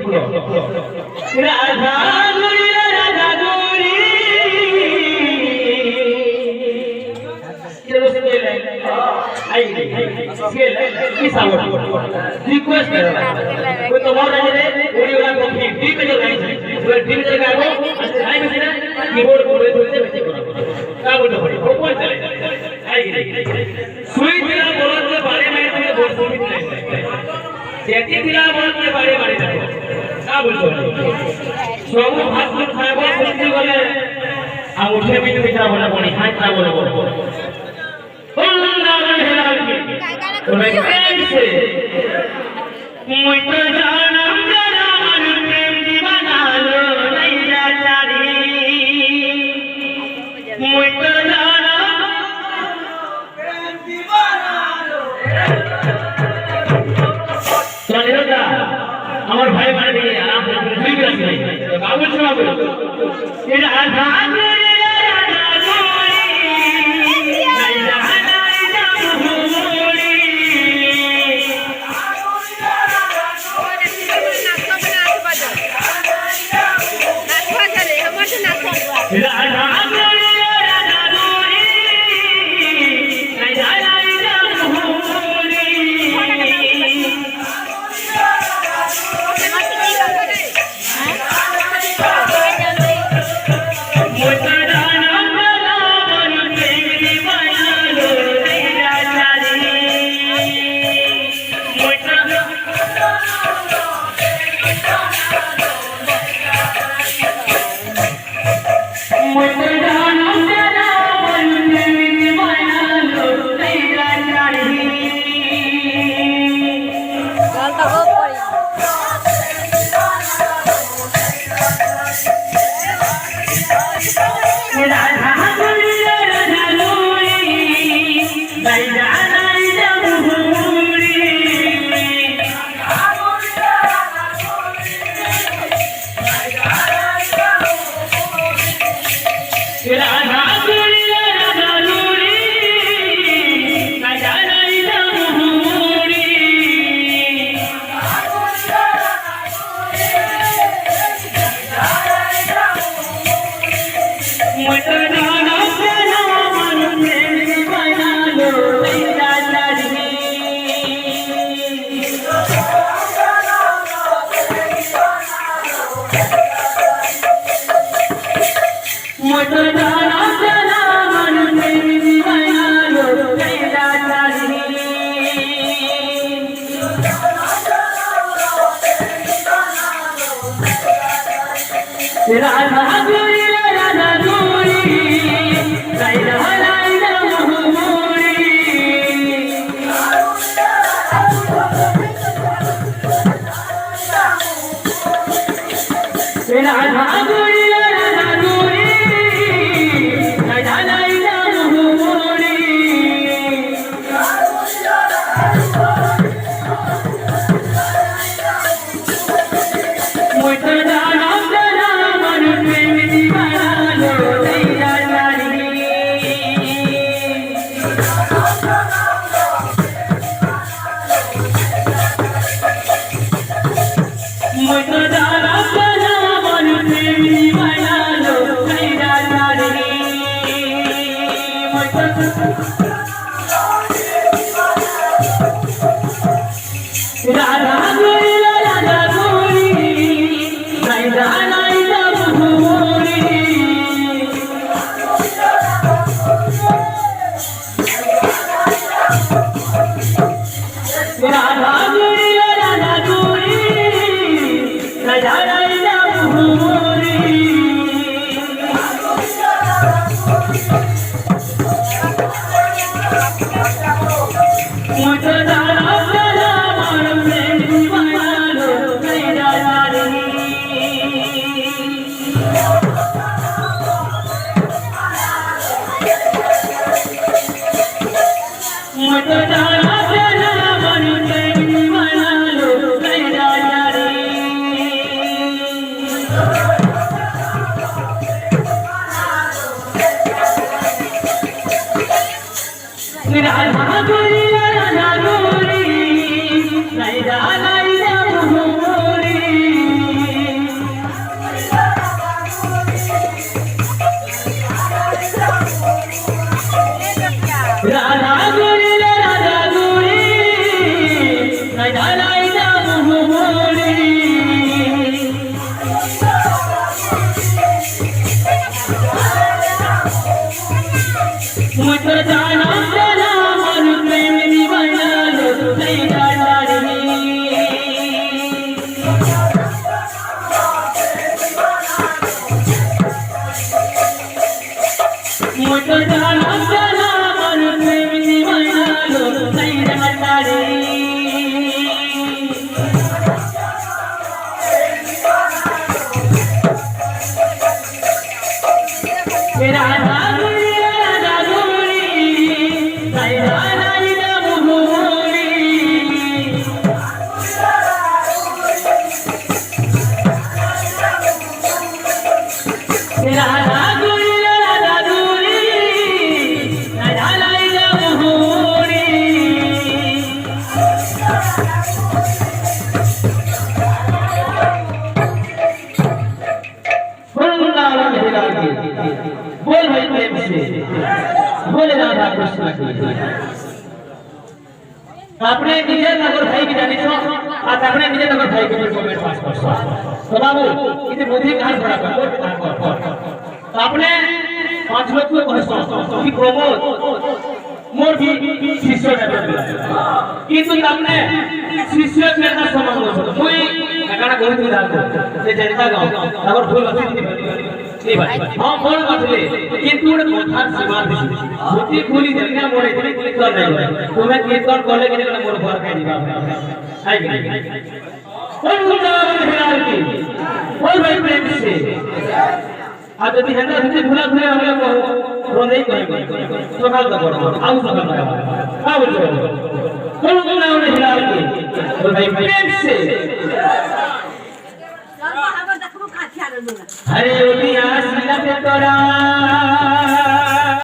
পুরো রাধা গুরি রাধা গুরি ये उसके लिए आई इसके लिए किस आवड़ रिक्वेस्ट कर रहा है कोई तो और रहे पूरी वाला को डी पे जो गाड़ी वो डी पे लगा वो आई में ना कीबोर्ड को ले थोड़े से करो क्या बोलते हो वो कौन चले आई सुई दिला बोलत के बारे में तुम्हें बोल सुनी जेती दिला बोलत के बारे में क्या बोलते हो सब हाथ में खाएबो सुनती गले आ उठे भी तो बिचारा बोला बणी हाथ ना बोले मुझ तो जानम जरा मन प्रेम दीवाना लो नैया चारी मुझ तो जानम प्रेम दीवाना लो चलिए बेटा हमारे भाई मार दिए आराम से ठीक रखिए बाबू से बाबू ये राधा ढालाई जा मुहूरी मुझे जाना चला मन प्रेम दीवाना लो सही डाली मुझे जाना चला मन प्रेम दीवाना लो सही डाली तेरा बोल भाई प्रेम से बोले राधा कृष्ण की अपने निजे नगर भाई की जानी छो आज अपने निजे नगर भाई के कमेंट पास कर तो बाबू इते बुद्धि कहां बड़ा कर अपने 5 लोग को कहसो कि प्रमोद मोर भी शिष्य है किंतु अपने शिष्य के ना संबंध हो कोई काकाना कोई भी दान से जनता गांव अगर फूल अति नहीं भाई हम बोल मतले किंतु कथा सीमा बुद्धि खुली जगह मोर इतनी क्लिक कर नहीं तुम्हें कीर्तन कॉलेज के लिए मोर घर के दिवा है कि बोल भाई प्रेम से आज यदि हेंदा हिते भूला भूला हमले को रोंदई कहि सकाल का करो आउ सकाल का का बोल बोल हिलाल की बोल भाई प्रेम से अरे ओलिया सीला पे तोरा